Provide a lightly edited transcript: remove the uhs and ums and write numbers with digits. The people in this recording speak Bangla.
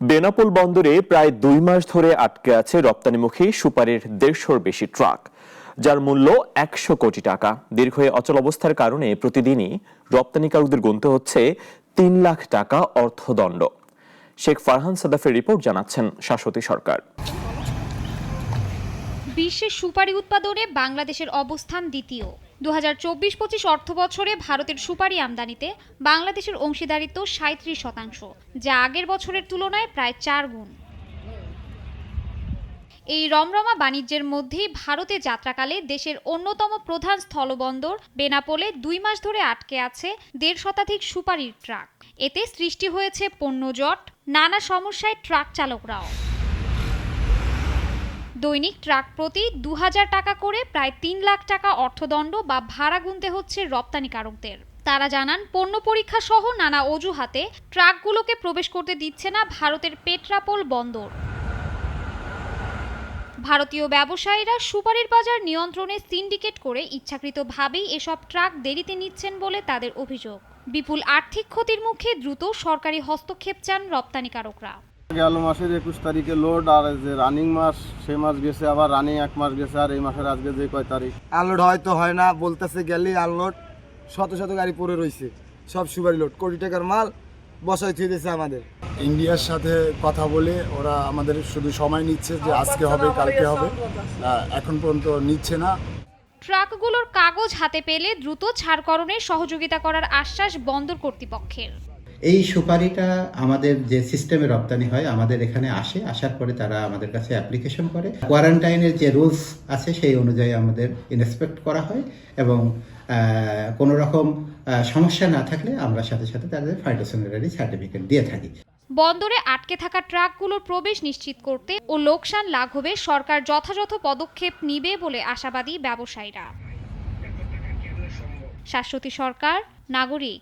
বেনাপোল বন্দরে প্রায় 2 মাস ধরে আটকে আছে রপ্তানিমুখী সুপারির 150-র বেশি ট্রাক, যার মূল্য 100 কোটি টাকা। দীর্ঘ অচল অবস্থার কারণে প্রতিদিনই রপ্তানিকারকদের গুনতে হচ্ছে 3 লাখ টাকা অর্থদণ্ড। শেখ ফারহান সাদাফের রিপোর্ট জানাচ্ছেন শাশ্বতী সরকার। বিশ্বের সুপারি উৎপাদনে বাংলাদেশের অবস্থান দ্বিতীয়। 2024-25 অর্থবছরে ভারতের সুপারি আমদানিতে বাংলাদেশের অংশীদারিত্ব 37%, যা আগের বছরের তুলনায় প্রায় 4 গুণ। এই রমরমা বাণিজ্যের মধ্যেই ভারতে যাত্রাকালে দেশের অন্যতম প্রধান স্থলবন্দর বেনাপোলে 2 মাস ধরে আটকে আছে 1.5 শতাধিক সুপারির ট্রাক। এতে সৃষ্টি হয়েছে পণ্যজট, নানা সমস্যায় ট্রাক চালকরাও। দৈনিক ট্রাক প্রতি 2000 টাকা করে প্রায় 3 লাখ টাকা অর্থদণ্ড বা ভাড়া গুনতে হচ্ছে রপ্তানিকারকদের। তারা জানান, পণ্য পরীক্ষা সহ নানা অজুহাতে ট্রাকগুলোকে প্রবেশ করতে দিচ্ছে না ভারতের পেট্রাপোল বন্দর। ভারতীয় ব্যবসায়ীরা সুপারির বাজার নিয়ন্ত্রণে সিন্ডিকেট করে ইচ্ছাকৃতভাবেই এসব ট্রাক দেরিতে নিচ্ছেন বলে তাদের অভিযোগ। বিপুল আর্থিক ক্ষতির মুখে দ্রুত সরকারি হস্তক্ষেপ চান রপ্তানিকারকরা। গেল মাসের 21 তারিখে লোড, আর যে রানিং মাস সে মাস গেছে, আবার রানিং 1 মাস গেছে, আর এই মাসের আজকে যে কয় তারিখ আনলোড হয়তো হয় না বলতেছে, গেলেই আনলোড শত শত গাড়ি পড়ে রয়েছে, সব সুপারি লোড, কোটি টাকার মাল বসাই থুয়ে দিয়েছে আমাদের। ইন্ডিয়ার সাথে কথা বলে ওরা আমাদের শুধু সময় নিচ্ছে যে আজকে হবে কালকে হবে, এখন পর্যন্ত নিচ্ছে না। ট্রাকগুলোর কাগজ হাতে পেলে দ্রুত ছাড়করণের সহযোগিতা করার আশ্বাস বন্দর কর্তৃপক্ষের। এই সুপারিটা আমাদের যে সিস্টেমে রপ্তানি হয় আমাদের এখানে আসার পরে তারা আমাদের কাছে অ্যাপ্লিকেশন করে, কোয়ারেন্টাইনের যে রুলস আছে সেই অনুযায়ী আমাদের ইন্সপেক্ট করা হয় এবং কোনো রকম সমস্যা না থাকলে আমরা সাথে সাথে তাদের ফাইটোস্যানিটারি সার্টিফিকেট দিয়ে থাকি। বন্দরে আটকে থাকা ট্রাকগুলোর প্রবেশ নিশ্চিত করতে ও লোকসান লাঘবে সরকার যথাযথ পদক্ষেপ নিবে বলে আশাবাদী ব্যবসায়ীরা। শাশ্বতী সরকার, নাগরিক।